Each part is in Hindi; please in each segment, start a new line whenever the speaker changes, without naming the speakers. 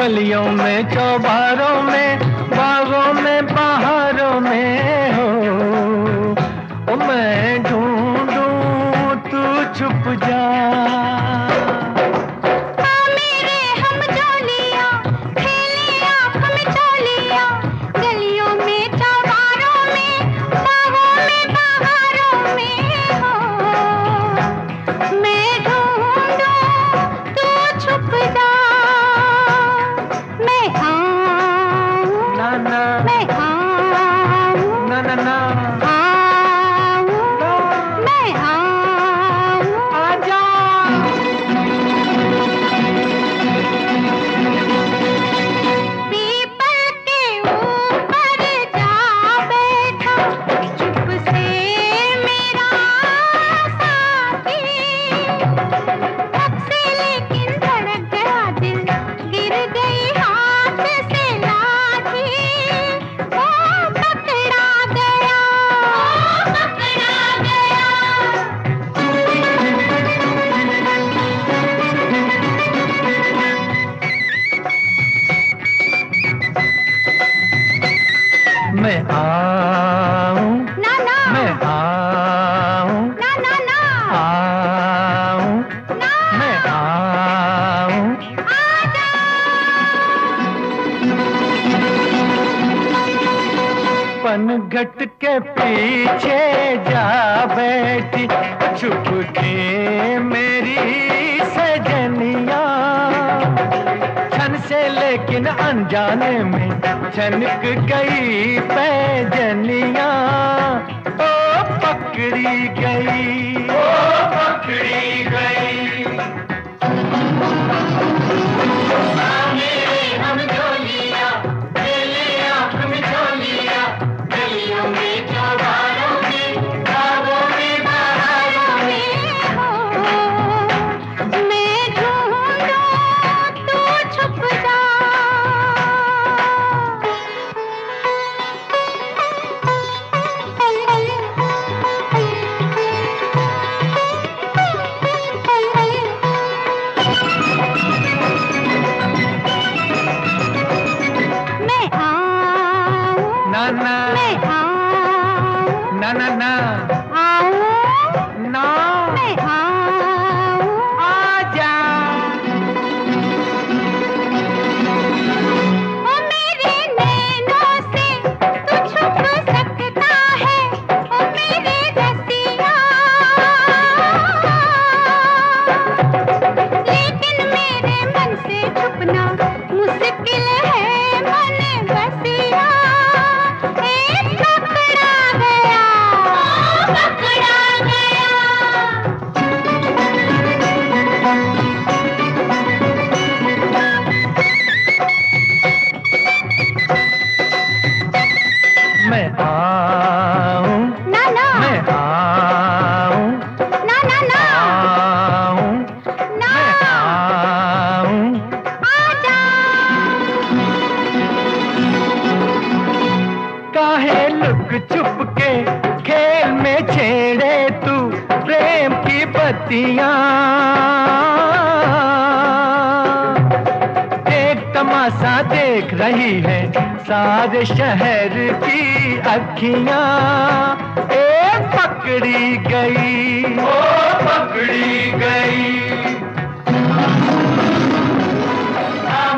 गलियों में चौबारों में बागों में बहारों में हो। ओ मैं ढूंढूं तू छुप जा। मैं आऊं ना ना, मैं आऊं ना ना ना, आऊं ना, मैं आऊं आजा। पनघट के पीछे जा बैठी छुप के मेरी सजनिया, छन से लेकिन अनजाने में छनक गई पैजनिया। ओ पकड़ी गई, ओ पकड़ी गई। मेरे हम झोलिया मेले आँख में झोलिया, गलियों में चौबारों में बागों में बहारों में हो। मैं ढूंढूं तू छुप जा। ना ना मैं आऊं ना ना ना आऊं ना मैं आऊं आजा। ओ मेरे नैनों से तू छुप सकता है, ओ मेरे रसिया, लेकिन मेरे मन से छुपना मुश्किल है मन बसिया। मैं आऊं ना ना, मैं आऊं ना ना ना, आऊं ना, मैं आऊं आजा। काहे लुक छुप के खेल में छेड़े तू प्रेम की बत्तियां, एक तमाशा देख रही है सारे शहर की अखियां। ए पकड़ी गई, ओ पकड़ी गई।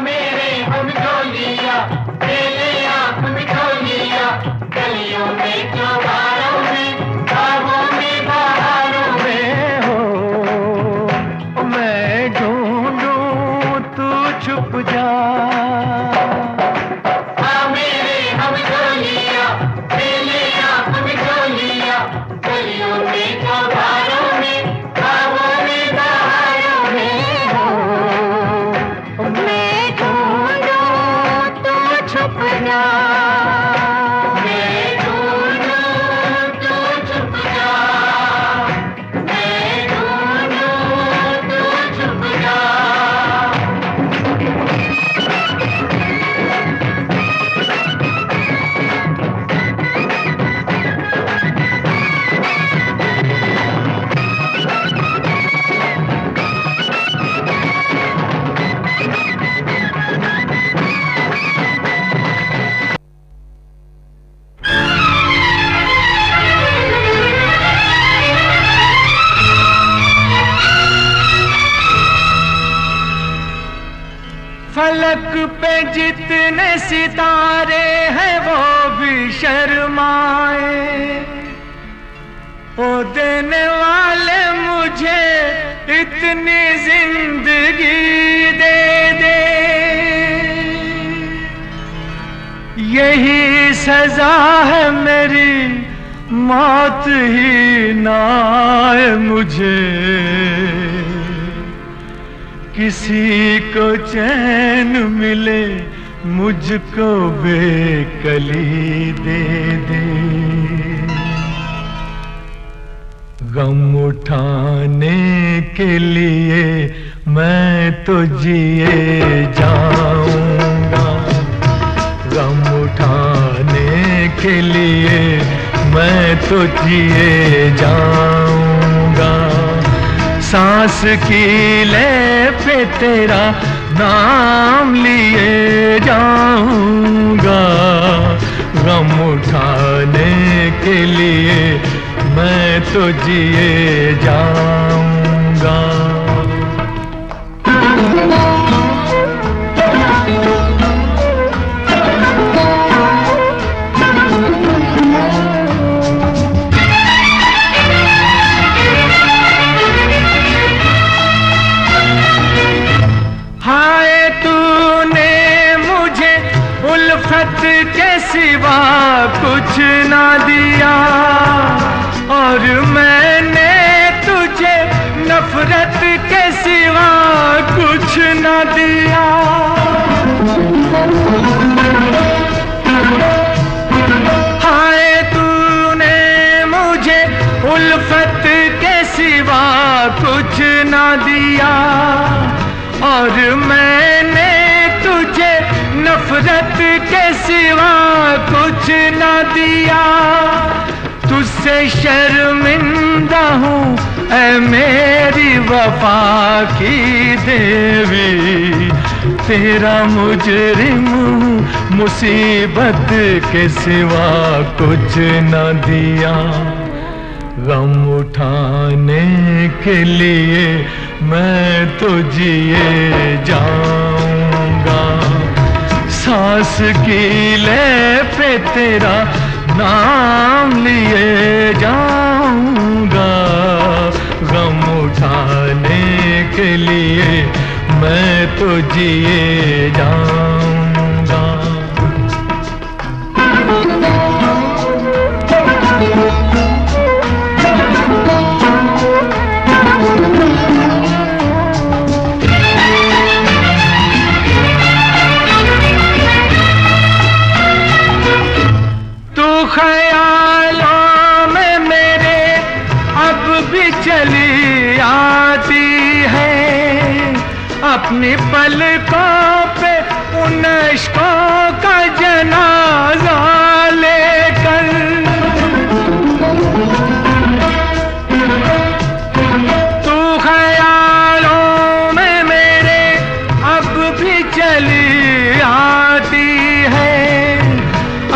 मेरे हम झोलिया मेले आँख में झोलिया, गलियों में चौबारों में बागों में बहारों में हो। मैं ढूंढूं तू छुप जा।
जितने सितारे हैं वो भी शर्माए। ओ देने वाले मुझे इतनी जिंदगी दे दे, यही सजा है मेरी, मौत ही ना आए मुझे। किसी को चैन मिले, मुझको बेकली दे दे। गम उठाने के लिए मैं तो जिए जाऊंगा, गम उठाने के लिए मैं तो जिए जाऊंगा। सांस की ले पे तेरा नाम लिए जाऊंगा, गम उठाने के लिए मैं तो जिए जाऊंगा। हाय तूने मुझे उल्फत के सिवा कुछ ना दिया, और मैंने तुझे नफरत के सिवा कुछ न दिया। हाय तूने मुझे उल्फत के सिवा कुछ न दिया, और मैंने तुझे नफरत के सिवा कुछ न दिया। तुझसे शर्मिंदा हूँ ऐ मेरी वफा की देवी, तेरा मुजरिम हूँ, मुसीबत के सिवा कुछ न दिया। गम उठाने के लिए मैं तो जिए जाऊंगा, सांस की ले पे तेरा नाम लिए जाऊंगा। गम उठाने के लिए मैं तो जिए जाऊंगा। ख्यालों में मेरे अब भी चली आती है, अपनी पलकों पे उन इश्कों का जनाजा लेकर। तू ख्यालों में मेरे अब भी चली आती है,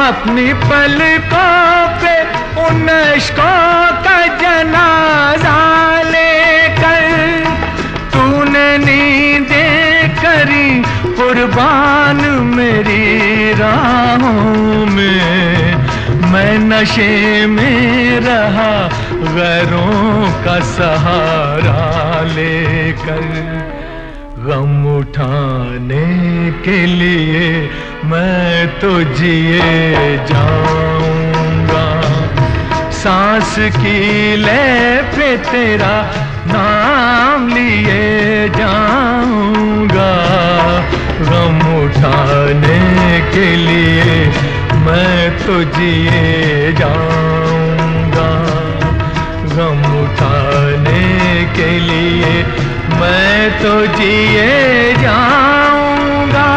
अपनी पलकों पे उन इश्कों का जनाजा लेकर। तूने नींदें करी कुर्बान मेरी राहों में, मैं नशे में रहा गैरों का सहारा लेकर। गम उठाने के लिए मैं तो जिए जाऊंगा, सांस की ले पे तेरा नाम लिए जाऊंगा। गम उठाने के लिए मैं तो जिए जाऊंगा, गम उठाने के लिए मैं तो जिए जाऊंगा।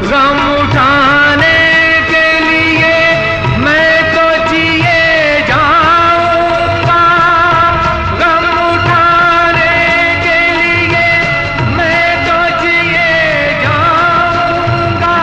गम उठाने के लिए मैं तो जिए जाऊंगा, गम उठाने के लिए मैं तो जिए जाऊंगा।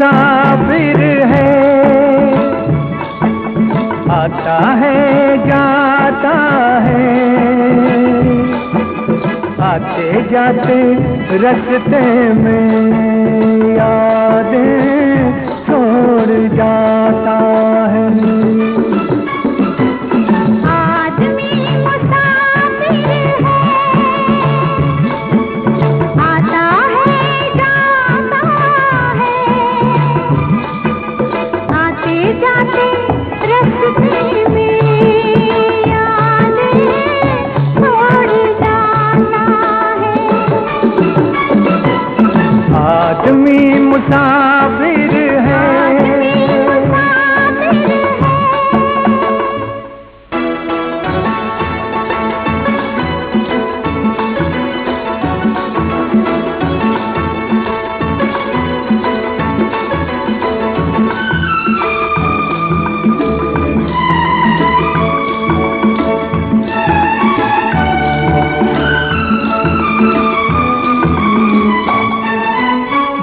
मुसाफिर है, आता है जाता है, आते जाते रास्ते में यादें छोड़ जाता है।
आदमी मुसाफिर है, आता है जाता है, आते जाते रास्ते में यादें छोड़ जाता है।
आदमी मुसाफिर है,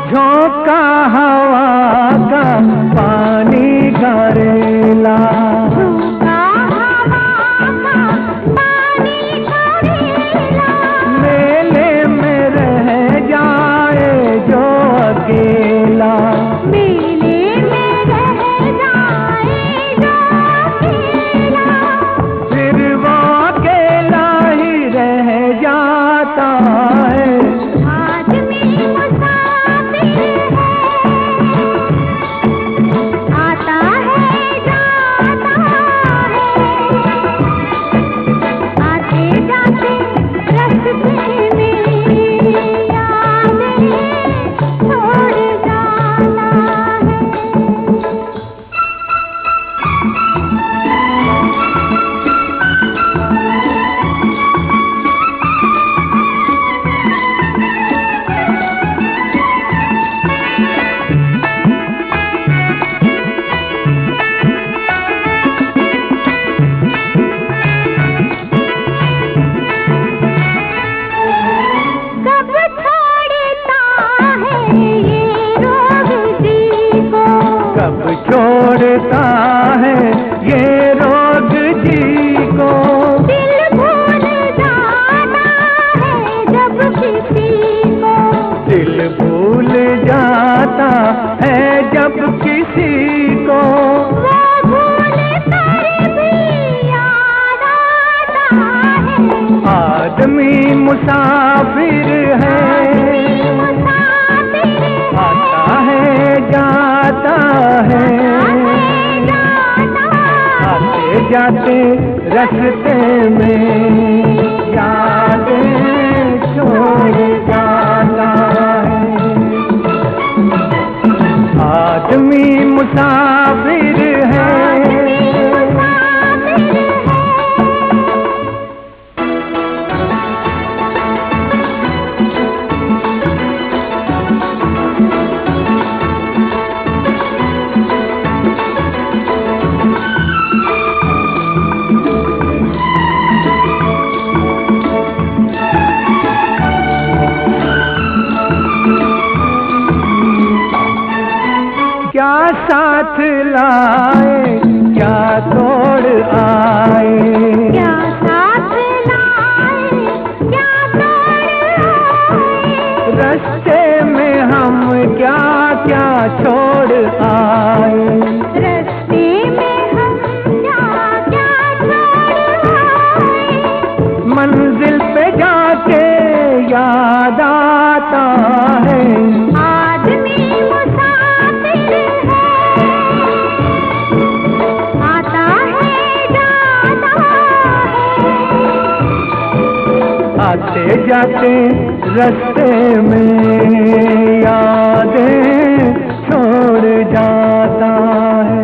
झोंका हवा का पानी घरेला, मेले में रह जाए जो अकेला,
मेले में रह जाए जो अकेला,
फिर वो अकेला ही रह जाता है।
आदमी मुसाफिर है, आता है जाता है, आते जाते रास्ते में यादें छोड़ जाता है। कब छोड़ता है ये रोग जी को,
कब छोड़ता है ये रोग जी को,
दिल भूल जाता है जब किसी को,
दिल भूल जाता है जब किसी को,
वो भूल कर भी याद आता है।
आदमी मुसाफिर है,
मुसाफिर
आता है जाता है, आते जाते रास्ते में यादें छोड़ जाता है। आदमी मुसाफिर है, क्या साथ लाए क्या तोड़ आए,
क्या साथ लाए क्या तोड़ आए,
रास्ते में हम क्या क्या छोड़ आए,
रास्ते में हम क्या क्या छोड़ आए,
मंजिल पे जाके याद आता है।
आदमी मुसाफिर है, आता है जाता है,
आते जाते रास्ते में यादें छोड़ जाता है।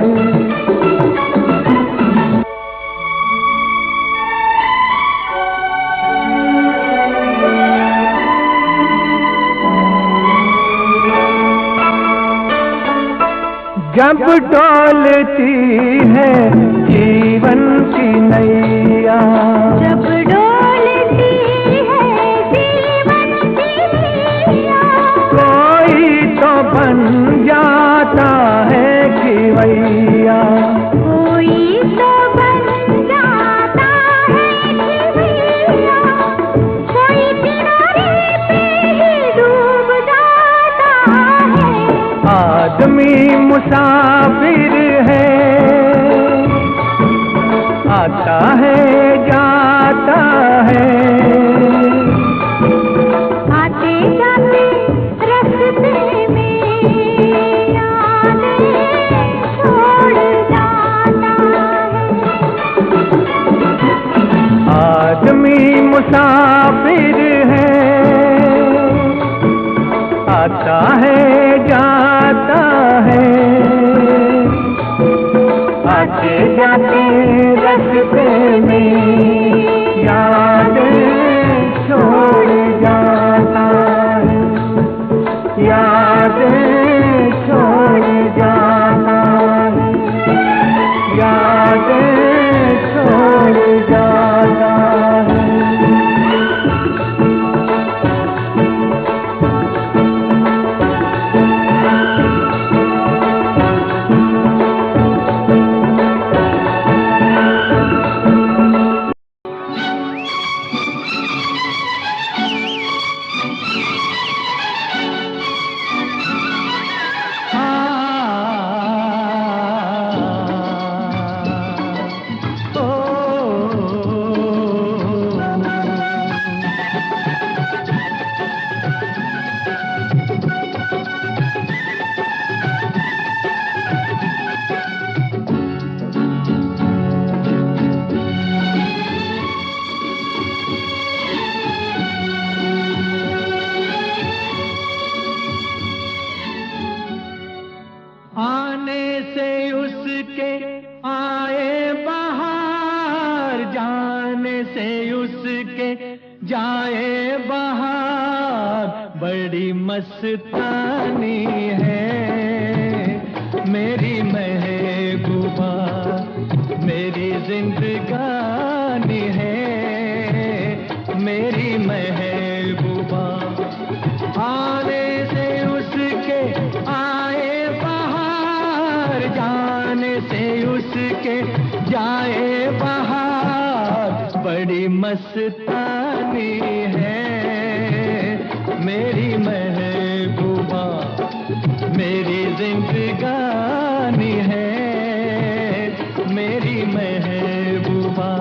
जब डोलती है जीवन की नैया,
जब डोलती है जीवन की नैया,
कोई तो बन जाता आता है जाता है,
आते जाते रास्ते में यादें छोड़ जाता है।
आदमी मुसाफिर है, आता है जाता है, आते जाते रास्ते में यादें छोड़ जाता है, यादें छोड़ जाता है, यादें छोड़ जाता है। आने से उसके आए बहार, जाने से उसके जाए बहार, बड़ी मस्तानी है मेरी महबूबा, मेरी जिंदगानी है मेरी महबूबा। आने से उसके आए बहार, जाने से उसके जाए बहार, बड़ी मस्तानी है मेरी महबूबा, मेरी जिंदगानी है मेरी महबूबा।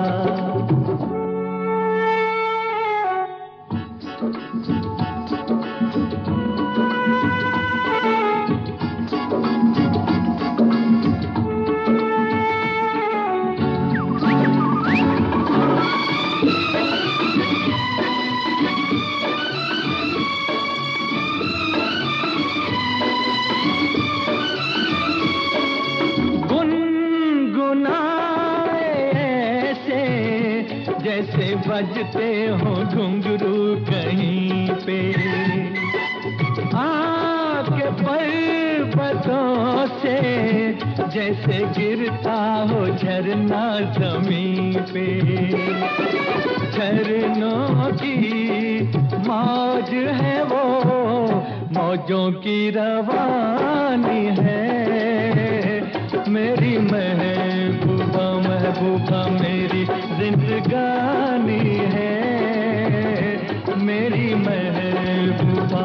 जैसे बजते हो घुंघरू कहीं पे, आपके पर्वतों से जैसे गिरता हो झरना जमीन पे। झरनों की मौज है वो, मौजों की रवानी है मेरी महबूबा, महबूबा मेरी जिंदगानी है मेरी महबूबा।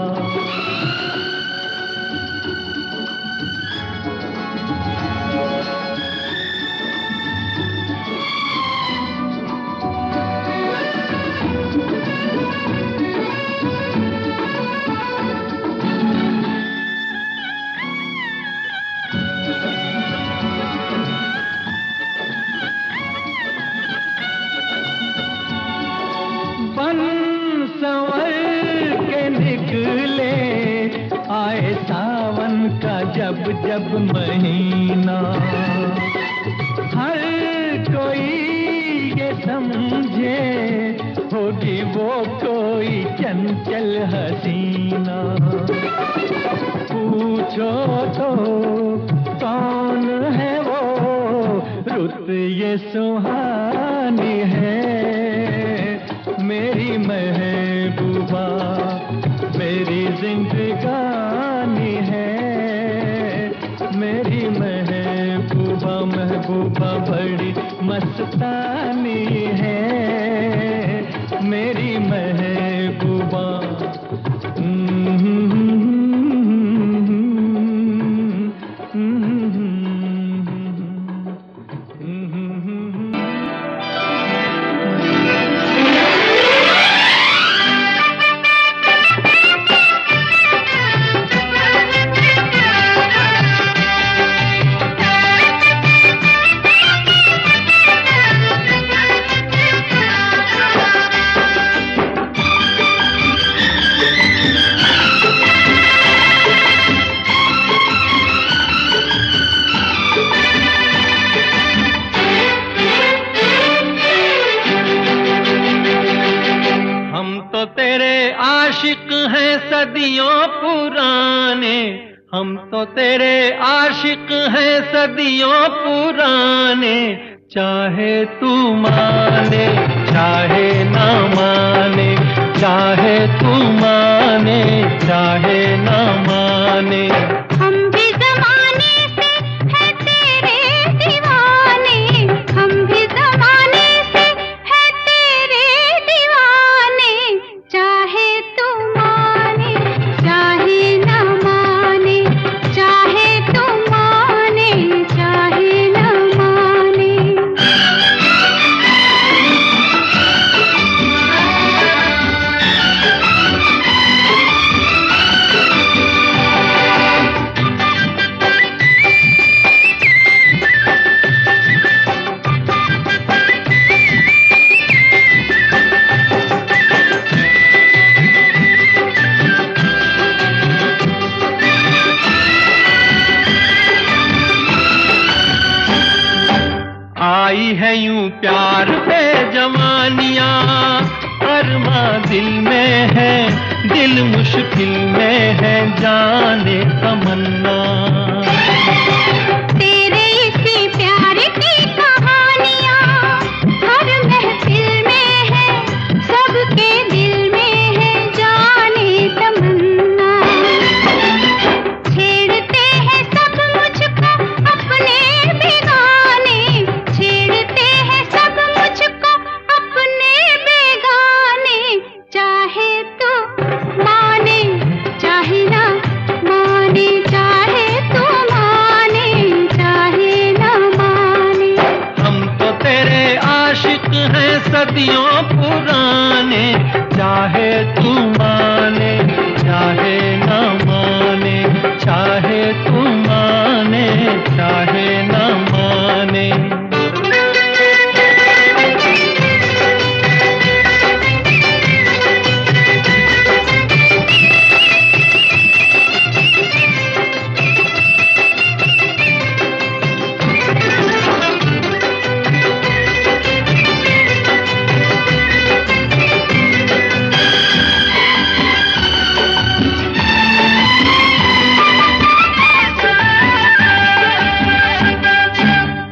संवर के निकले आए सावन का जब जब महीना, हर कोई ये समझे होगी वो कोई चंचल हसीना। पूछो तो कौन है वो, रुत ये सुहानी है मेरी महबूबा, मेरी जिंदगानी है मेरी महबूबा, महबूबा बड़ी मस्तानी है मेरी महबूबा। आशिक हैं सदियों पुराने, हम तो तेरे आशिक हैं सदियों पुराने। चाहे तू माने चाहे ना माने, चाहे तू माने चाहे ना माने।
हम भी ज़माने से है तेरे दीवाने, हम भी ज़माने से है तेरे दीवाने। चाहे तू माने चाहे ना माने, चाहे तू माने चाहे ना माने।
आई है यूं प्यार पे जवानियां, अरमा दिल में है, दिल मुश्किल में है, जाने तमन्ना।
तेरे इसी प्यार की कहानियाँ हर महफिल में है, सबके दिल में है, जाने तमन्ना। छेड़ते हैं सब मुझको अपने बेगाने, छेड़ते हैं सब मुझको अपने बेगाने। चाहे तू माने चाहे ना माने, चाहे तू माने चाहे ना माने।
हम तो तेरे आशिक हैं सदियों पुराने, चाहे तू माने चाहे ना माने, चाहे तू माने चाहे ना माने।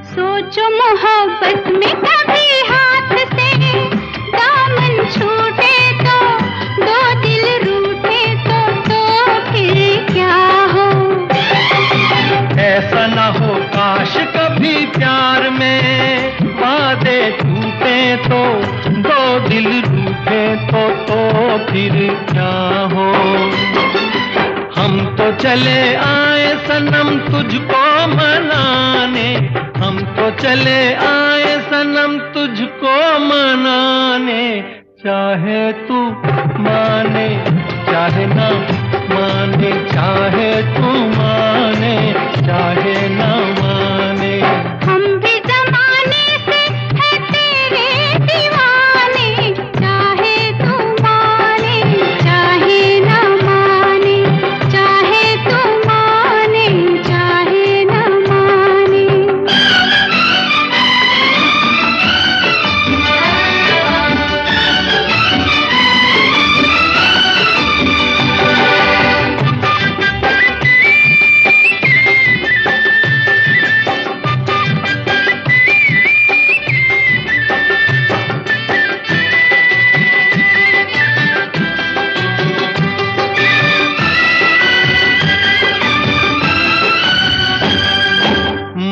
सोचो मोहब्बत में कभी हाथ से दामन छूटे तो, दो दिल रूठे तो फिर क्या हो।
ऐसा ना हो काश कभी प्यार में वादे टूटे तो, दो दिल रूठे तो फिर क्या हो। हम तो चले आए सनम तुझको मनाने, हम तो चले आए सनम तुझको मनाने। चाहे तू माने चाहे ना माने, चाहे तू माने चाहे ना माने।
हम भी ज़माने से है तेरे दीवाने, चाहे तू माने चाहे ना माने, चाहे तू माने चाहे ना माने।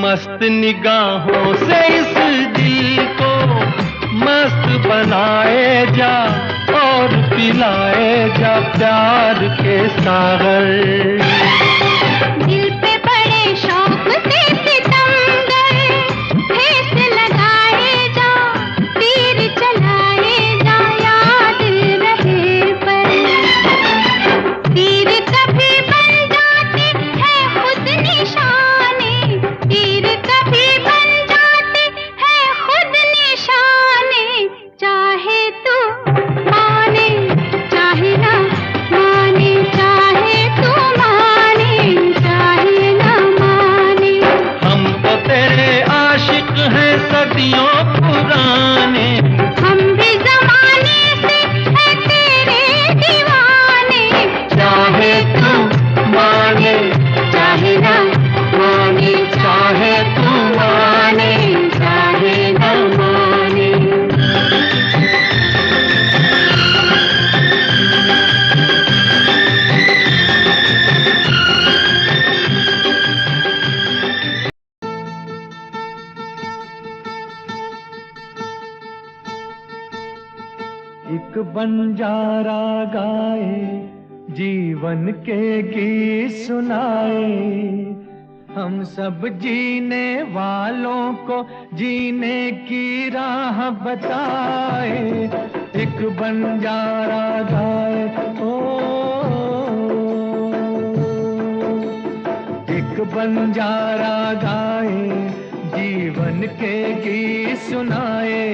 मस्त निगाहों से इस दिल को मस्त बनाए जा, और पिलाए जा प्यार के सागर।
दिल पे बड़े शौक से सितमगर ठेस लगाए जा, तीर चलाए जा, याद रहे पर। तीर कभी बन जाते हैं खुद निशाने, तीर कभी बन जाते हैं खुद निशाने। चाहे तू माने चाहे ना माने, चाहे तू माने
एक बंजारा गाए, जीवन के गीत सुनाए, हम सब जीने वालों को जीने की राह बताए। एक बंजारा गाए, ओ एक बंजारा गाए, जीवन के गीत सुनाए,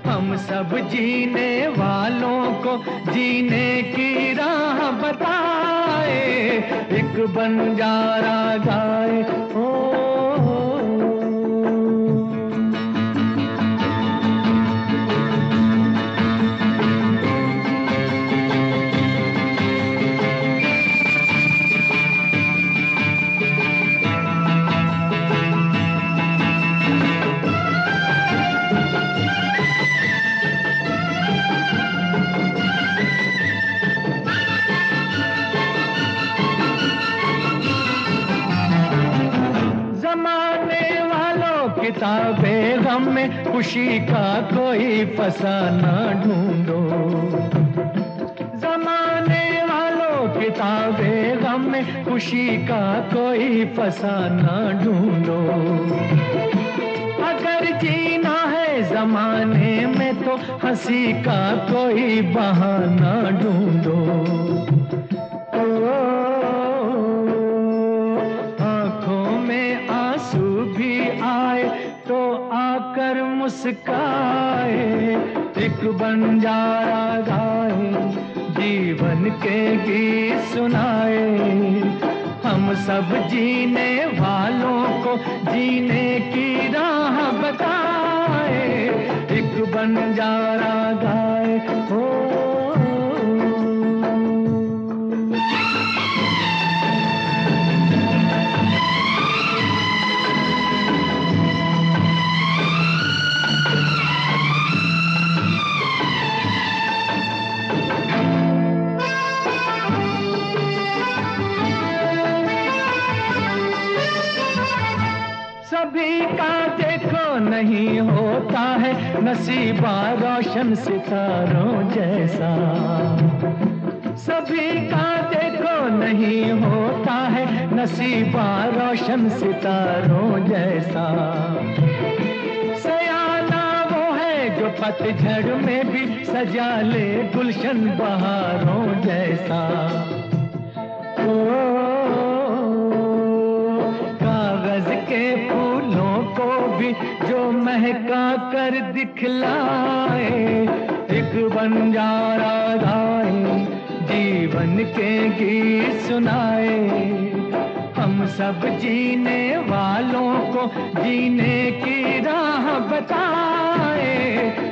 हम सब जीने वालों को जीने की राह बताए। एक बंजारा गाए, ओ किताबें गम में खुशी का कोई फसाना ढूंढो। जमाने वालों किताबें गम में खुशी का कोई फसाना ढूंढो। अगर जीना है जमाने में तो हंसी का कोई बहाना ढूंढो। आंखों में आंसू भी आए तो आकर मुस्काए। एक बंजारा गाए, जीवन के गीत सुनाए, हम सब जीने वालों को जीने की राह बताए। एक बंजारा गाए, हो सभी का देखो नहीं होता है नसीबा रोशन सितारों जैसा। सभी का देखो नहीं होता है नसीबा रोशन सितारों जैसा। सयाना वो है जो पतझड़ में भी सजा ले गुलशन बहारों जैसा। कागज के फूलों को भी जो महका कर दिखलाए। एक बंजारा गाए, जीवन के गीत सुनाए, हम सब जीने वालों को जीने की राह बताए।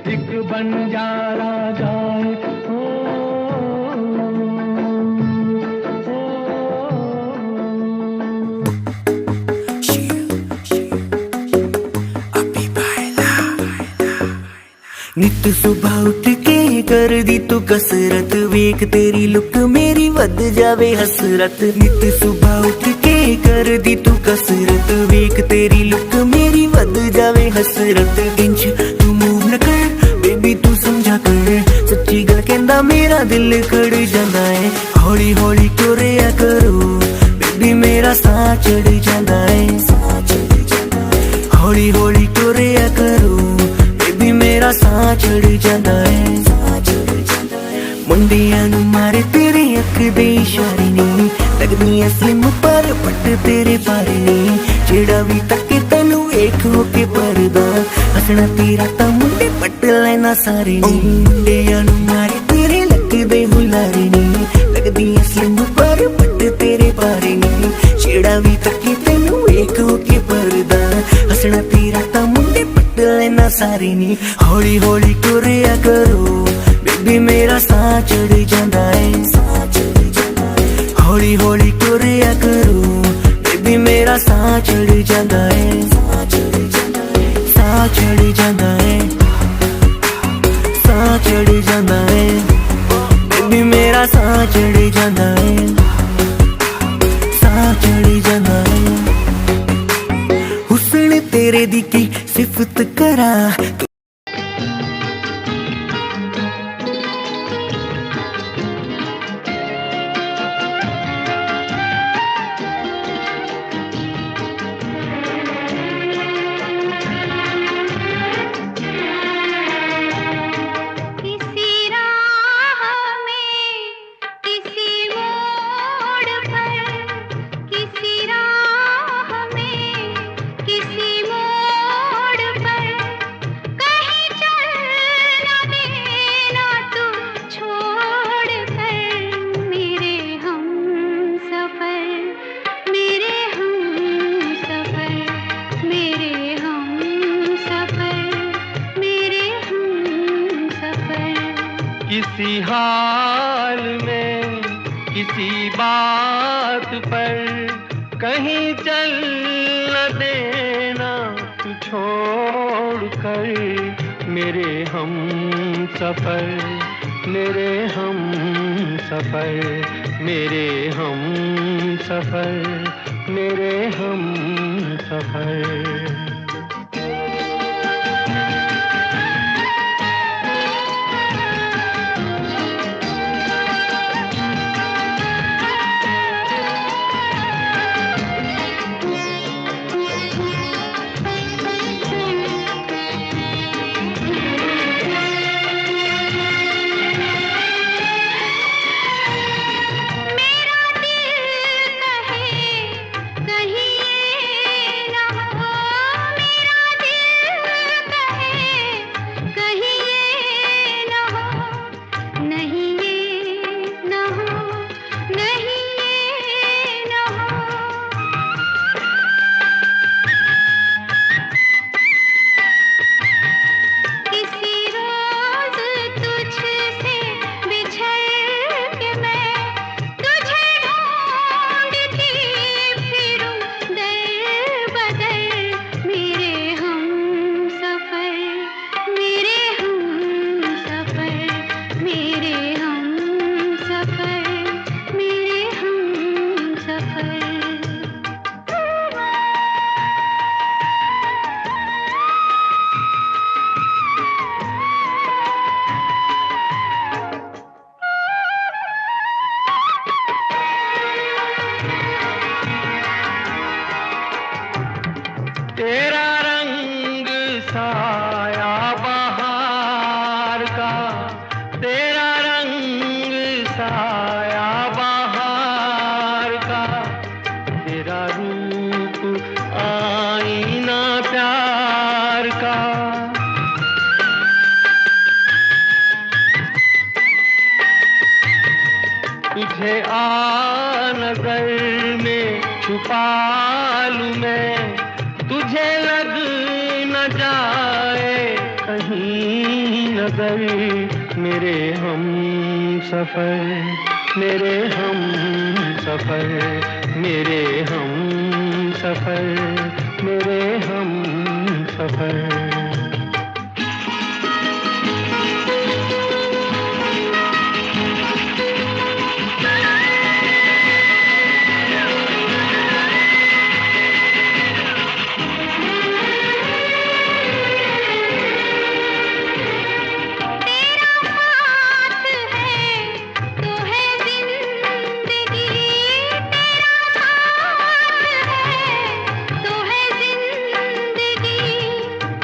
एक बंजारा गाए,
नित सुबह उठ के कर दी तू कसरत, वेख तेरी लुक मेरी वध जावे हसरत। नित सुबह उठ के कर दी तू कसरत, वेख तेरी लुक मेरी वध जावे हसरत। इंच तू मूव न कर बेबी तू समझा कर, सच्ची गल कहंदा मेरा दिल कड़ जांदा है। हौली हौली टुरिया करो बेबी मेरा साह चढ़ जांदा है। हौली हौली टुरिया करो मेरा साह चढ़ जाता है। मुंडियां नू मारे तेरे अख दे इशारे नी, लगदी स्लिम पर पट तेरे बारे नी। जेड़ा भी तके तैनू वेख होके परदा, हसना तेरा तां मुंडे पट लेना सारे नी। मुंडियां नू मारे तेरे लगदे हुलारे नी, लगदी स्लिम पर पट तेरे बारे नी। जेड़ा भी तके तैनू वेख होके परदा, हसना तेरा तां मुंडे लेना सारे नी। हौली हौली टुरिया करो बेबी मेरा साह चढ़ जांदा है। हौली हौली टुरिया करो बेबी मेरा साह चढ़ जांदा है। साह चढ़ जांदा है, साह चढ़ जांदा है, बेबी मेरा साह चढ़ जांदा है। साह चढ़ जांदा है। हुस्न तेरे दी की सिफत करा,
किसी हाल में किसी बात पर कहीं चल न देना तू छोड़ कर मेरे हम सफर, मेरे हम सफर, मेरे हम सफर, मेरे हम सफर। तेरा रंग साया बहार का, तेरा रंग साया बहार का, तेरा रूप आईना प्यार का। तुझे आ नजर में छुपा लूं मैं, तुझे लग न जाए कहीं नजर मेरे हम सफर, मेरे हम सफर, मेरे हम सफर, मेरे हम सफर।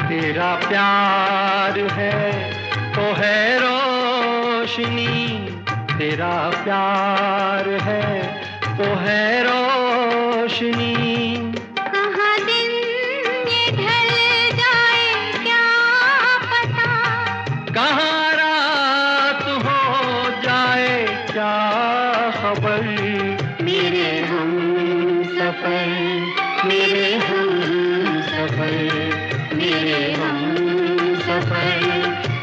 तेरा प्यार है तो है रोशनी, तेरा प्यार है तो है रोशनी।
कहाँ दिन ये ढल जाए क्या पता,
कहाँ रात हो जाए क्या खबर, मेरे हम सफर, मेरे हम सफर, मेरे हम सफर,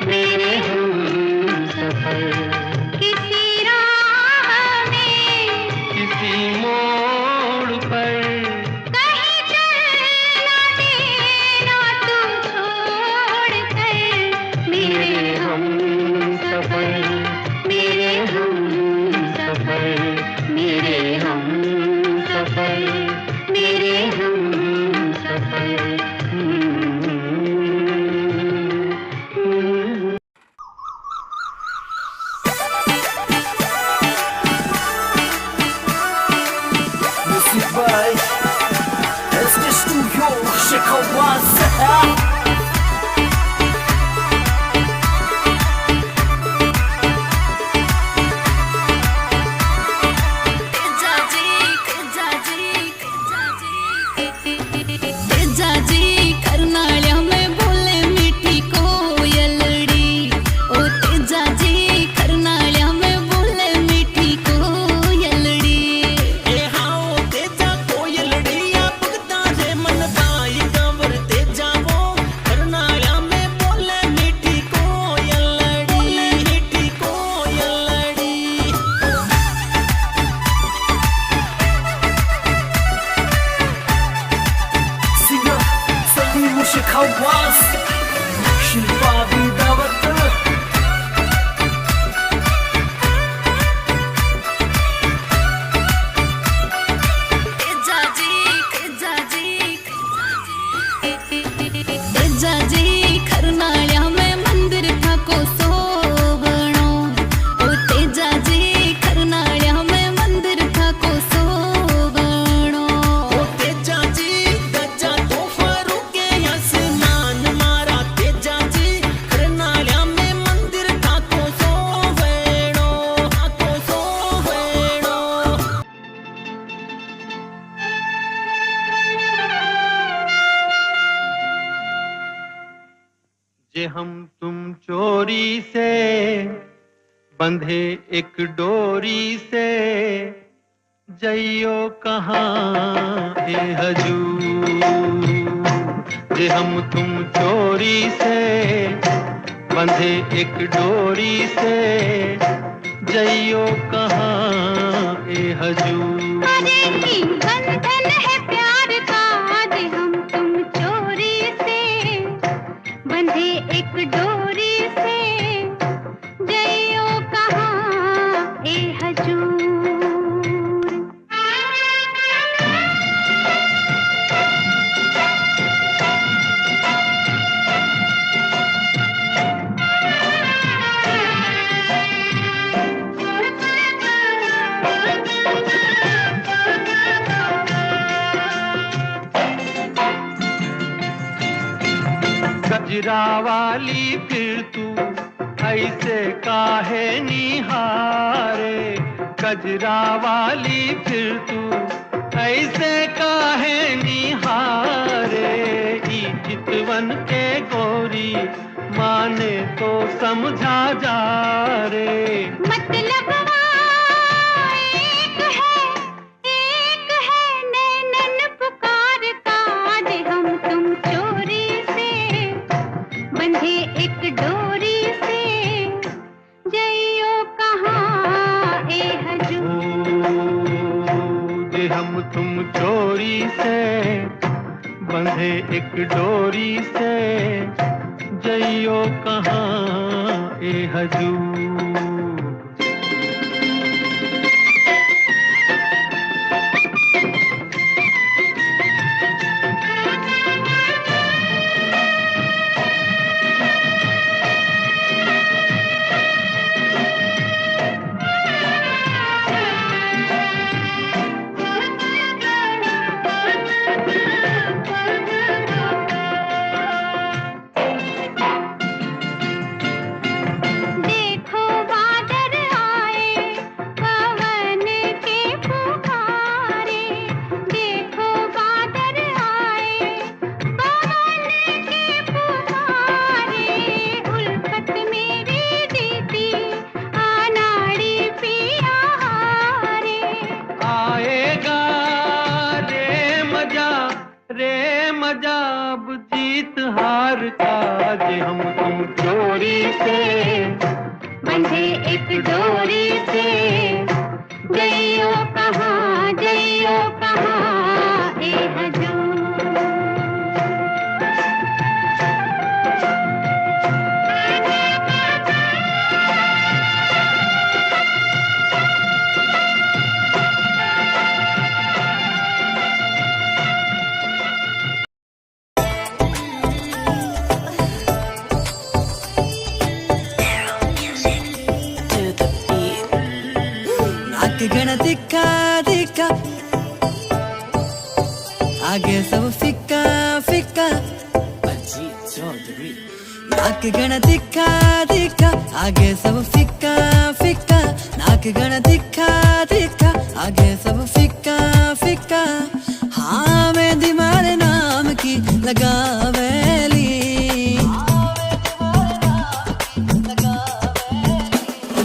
मेरे हम सफर।
किसी राह में
किसी मोड़ पर
कहीं चल न देना तू छोड़ कर
मेरे हम सफर, मेरे हम सफर, मेरे हम सफर, मेरे हम सफर।
जे हम तुम चोरी से बंधे एक डोरी से, जइयो कहाँ ए हजूर। जे हम तुम चोरी से बंधे एक डोरी से, जइयो कहाँ ए हजूर।
अरे की बंधन है प्यार का, आज हम तुम चोरी से बंधे एक डोरी से, जइयो कहाँ ए हजूर।
गजरा वाली फिर तू ऐसे काहे निहारे, गजरा वाली फिर तू ऐसे काहे निहारे। ई चितवन के गोरी माने तो समझा जा रे।
मतलब एक है नैनन पुकारता, आज हम तुम चोरी से बंधे एक डोरी से, जइयो कहाँ ए हजूर।
जे हम तुम चोरी से बंधे एक डोरी से, जइयो कहाँ ए हजूर।
देखो बादल आए पवन के पुकारे, देखो बादल आए पवन के पुकारे। उल्फत मेरी दीदी अनाड़ी पिया हारे।
आएगा रे मजा अब जीत हार का। जे हम तुम चोरी से
बंधे एक डोरी से, जइयो कहाँ ए हजूर।
नाक गण दिखा दिखा, आगे सब फिक्का फिक्का। नाक गण दिखा दिखा, आगे सब फिक्का फिक्का। नाक गण दिखा दिखा, आगे सब फिक्का फिक्का। हाँ मैं दिमारे नाम की लगावेली,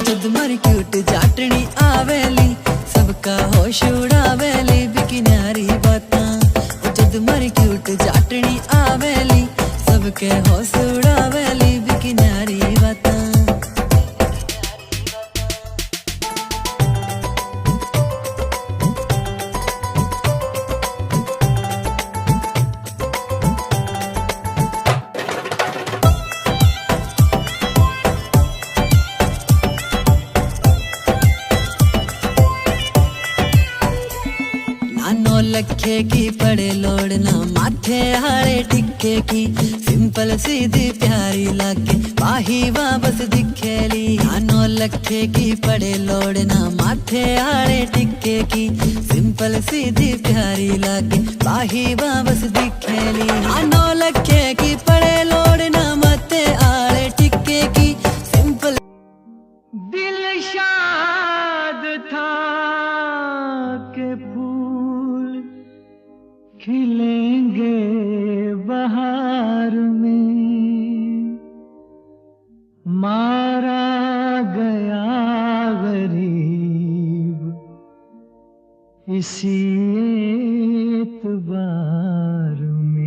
जद मर क्यूट जाटनी आवेली, सबका होश उड़ावेली बिकी न्यारी बातां। जद मर क्यूट जाटनी आवेली, सबके होश उड़ावेली बिकी न्यारी बातां। नानो लखे की पड़े लोड़ना, माथे हारे टिक्के की। सिंपल सीधी प्यारी लागे बाही वापस दिखेली। नानो लखे की पड़े लोड़ना, माथे हारे टिक्के की। सिंपल सीधी प्यारी लागे बाही वापस दिखेली। नानो लखे की पड़े लोड़ना, माथे हारे टिक्के की। सिंपल
दिल शाद था के फूल खिलेंगे बहार में, इसी एतबार में।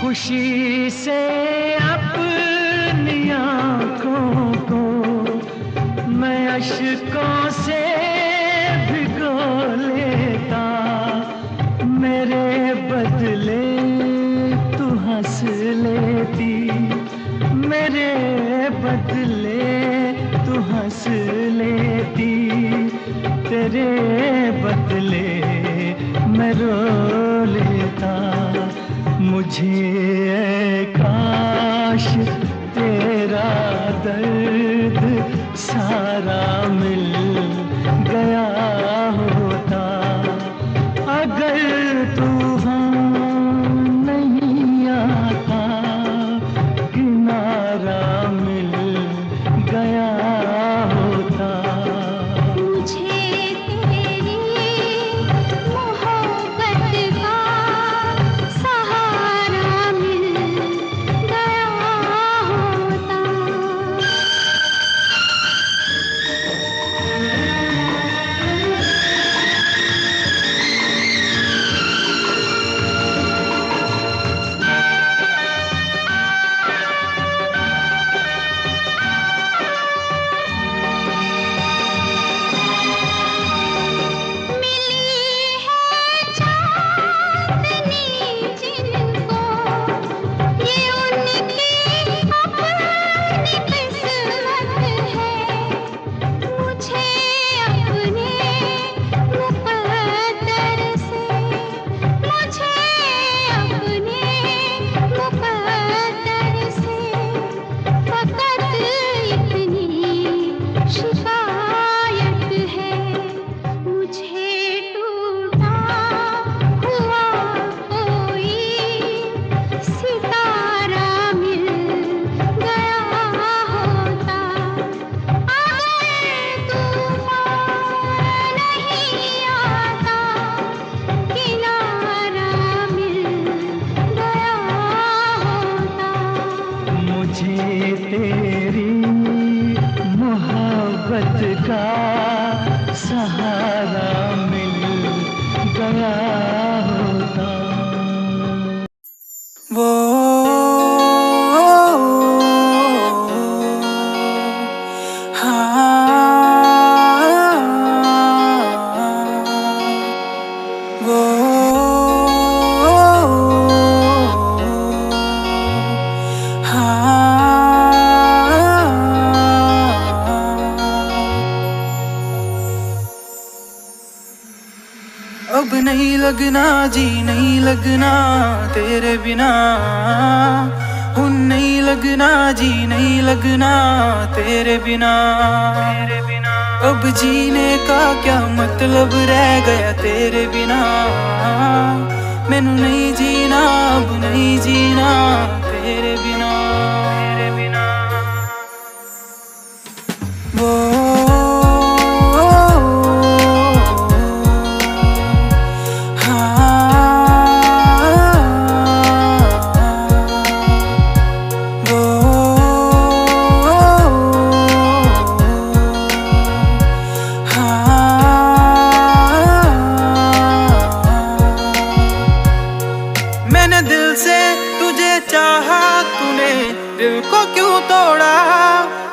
खुशी से अपनी आँखों को मैं अश्कों से भिगो लेता, मेरे बदले तू हंस लेती, मेरे बदले तू हंस लेती, तेरे बदले मैं रो लेता। मुझे काश तेरा दर्द सारा मिल गया होता, अगर तूफान नहीं आता किनारा मिल गया होता। तेरी मोहब्बत का सहारा मिल गया होता।
वो अब नहीं लगना जी नहीं लगना तेरे बिना, हुन नहीं लगना जी नहीं लगना तेरे बिना। अब जीने का क्या मतलब रह गया तेरे बिना, मैनू नहीं जीना अब नहीं जीना तेरे बिना। वो दिल से तुझे चाहा, तूने दिल को क्यों तोड़ा,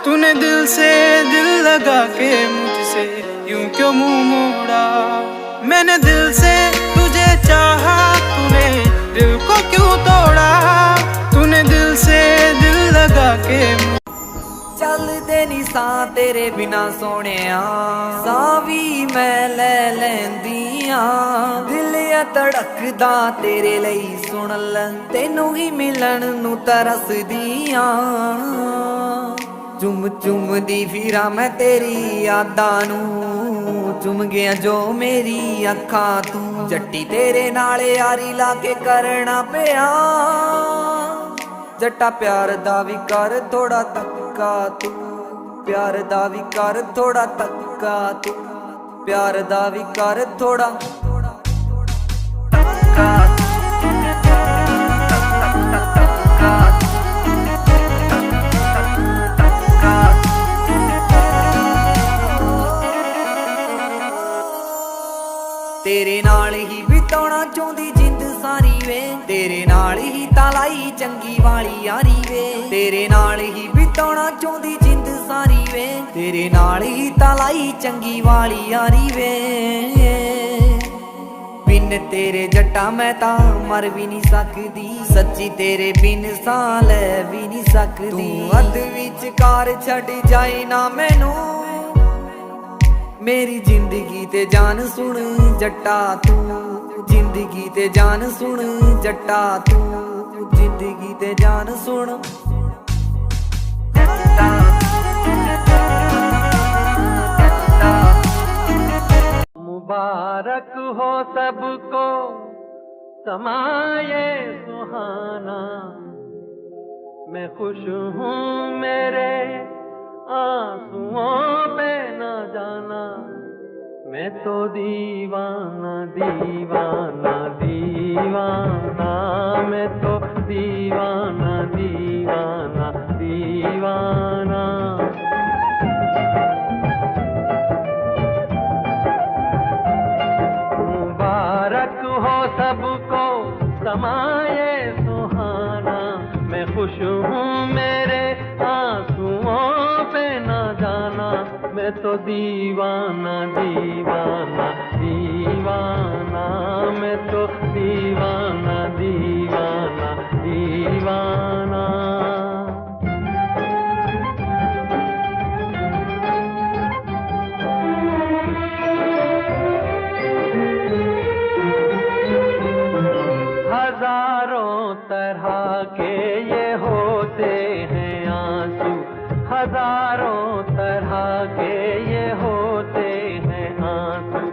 तूने दिल से दिल लगा के मुझसे यूं क्यों मुंह मोड़ा। मैंने दिल से तुझे चाहा, तूने दिल को क्यों तोड़ा, तूने दिल से दिल लगा के। चलदे नी सा तेरे बिना सोहणिया, सां वी मैं ले लैंदियां, दिल धड़कदा तेरे लई सुन ले, तेनू ही मिलन नू तरसदियां। चुम चुम दी फिरा मैं तेरी यादां नू, चुम गया जो मेरी अखां तू। जट्टी तेरे नाल यारी ला के करना पिया, जट्टा प्यार दा भी कर थोड़ा तक्का तू, प्यार दा भी कर थोड़ा तक्का तू, प्यार दा भी कर थोड़ा तेरे नाल ही बिताउणा चाहुंदी जिंद सारी वे, तेरे नाल ही तालाई चंगी वाली यारी वे, तेरे नाल ही बिताउणा चाहुंदी जिंद सारी वे, तेरे नाल ही तालाई चंगी वाली यारी वे। बिन तेरे जट्टा मैं तां मर भी नहीं सकदी, सच्ची तेरे बिन सां लै भी नहीं सकदी। तू अध विचकार छड़ जाए ना मैनू, मेरी जिंदगी ते जान सुन जट्टा तू, जिंदगी ते जान सुन जट्टा तू, जिंदगी ते जान सुन।
मुबारक हो सबको समाये सुहाना, मैं खुश हूँ मेरे आंसुओं पे न जाना, मैं तो दीवाना दीवाना दीवाना, मैं तो दीवाना दीवाना दीवाना। मुबारक हो सबको समाये सुहाना, मैं खुश हूँ मेरे आंसुओं पे न जाना, मैं तो दीवाना दीवाना दीवाना, मैं तो दीवाना दीवाना दीवाना। हजारों तरह के ये होते हैं आंसू, हजारों तरह के ये होते हैं आंसू,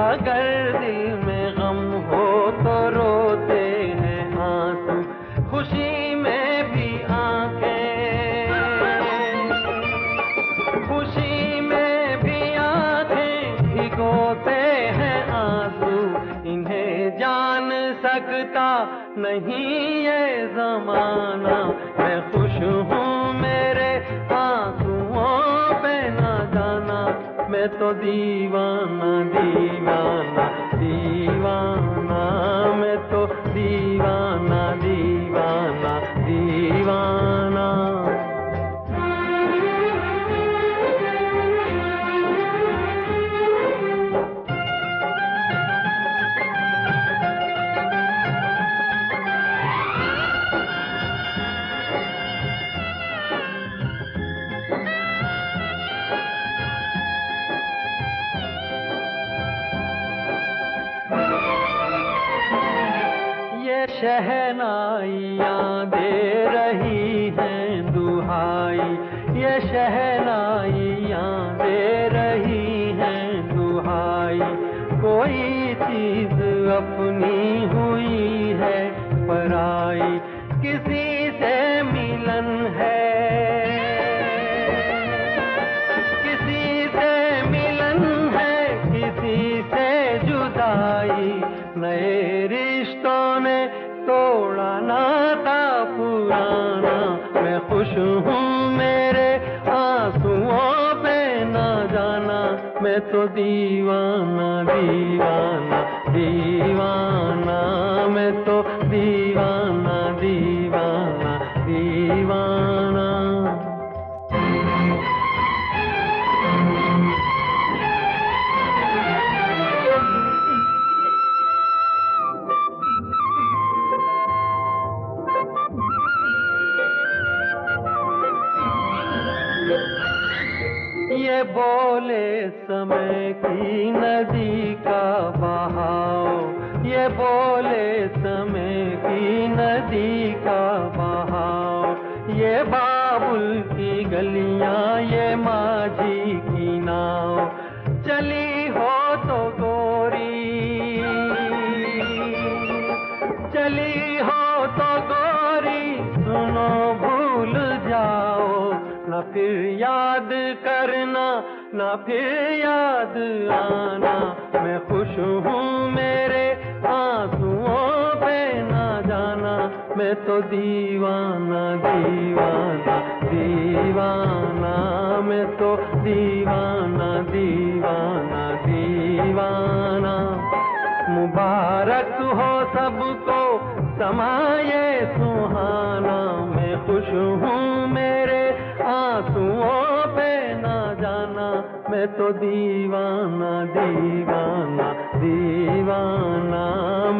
अगर दिल में गम हो तो रोते हैं आंसू, खुशी में भी आंखें, खुशी में भी आंखें भिगोते हैं आंसू, इन्हें जान सकता नहीं ये ज़माना, मैं खुश हूँ मैं तो दीवाना दीवाना दीवाना, मैं तो दीवाना दीवाना दीवाना। शहनाइयाँ दे रही हैं दुहाई, ये शहनाइयाँ दे रही हैं दुहाई। कोई चीज अपनी हुई है पराई, किसी से मिलन है, किसी से मिलन है, किसी से जुदाई। नए रिश्तों ने तोड़ा नाता पुराना, मैं खुश हूँ मेरे आंसुओं पे ना जाना। मैं तो दीवाना दीवाना दीवाना, मैं तो दीवाना दीवाना दीवाना। ये बोले समय की नदी का बहाव, ये बोले समय की नदी का बहाव। ये बाबुल की गलियां, ये माझी की नाव, चली हो तो गोरी, चली हो तो गोरी, सुनो भूल जाओ ना फिर याद करना, ना फिर याद आना। मैं खुश हूँ मेरे आंसुओं पे ना जाना। मैं तो दीवाना दीवाना दीवाना, मैं तो दीवाना दीवाना दीवाना। मुबारक हो सबको समाये सुहाना, मैं खुश हूँ मेरे आंसुओं पे ना जाना। मैं तो दीवाना दीवाना दीवाना,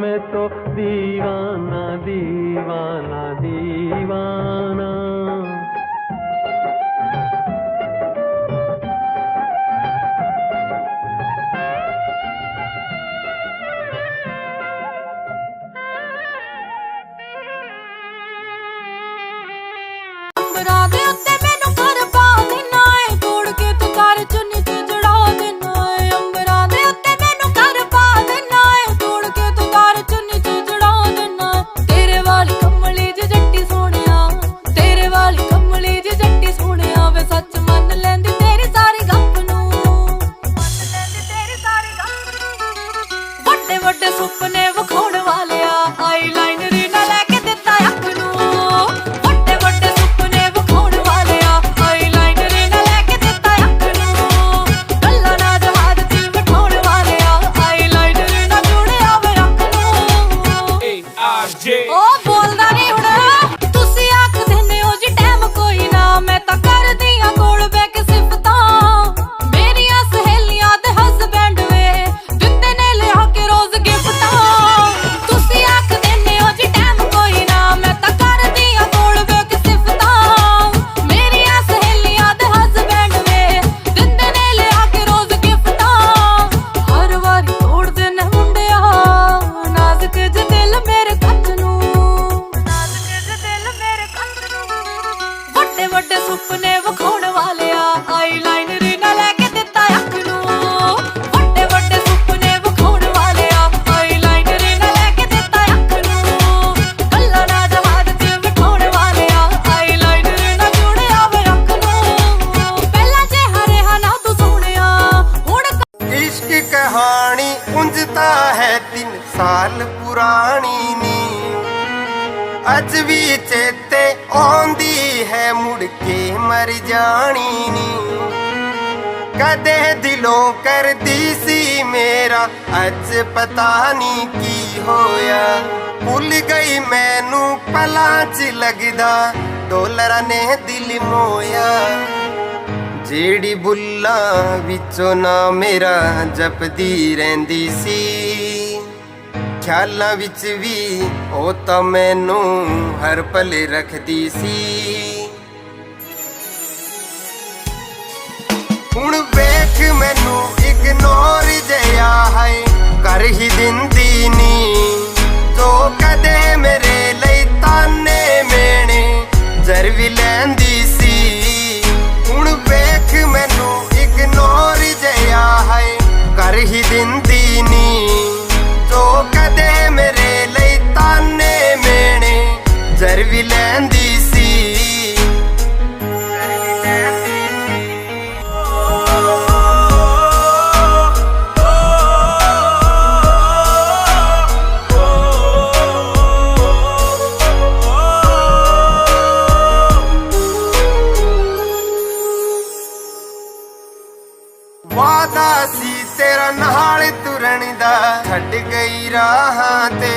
मैं तो दीवाना दीवाना दीवाना।
अज भी चेते आंदी है मुड़ के मर जानी नी। कदे दिलों करदी सी मेरा अज पता नहीं की होया भुल गई मैनू पलां च लगदा डॉलर ने दिल मोया जेड़ी बुल्लां विचों ना मेरा जपदी रहिंदी सी ख्यालां विच भी ओ तां मैनू हर पल रखदी सी हुण वेख मैनू इग्नोर जिहा है कर ही दिंदी नी जो कदे मेरे लई ताने मेने जर भी लैंदी सी हुण वेख मैनू इग्नोर जिहा है कर ही दिंदी नी जो कदे मेरे लई ताने मेने जर भी लैंदी सी वादा सी तेरा नाल तुरन दा छड्ड गई राहां ते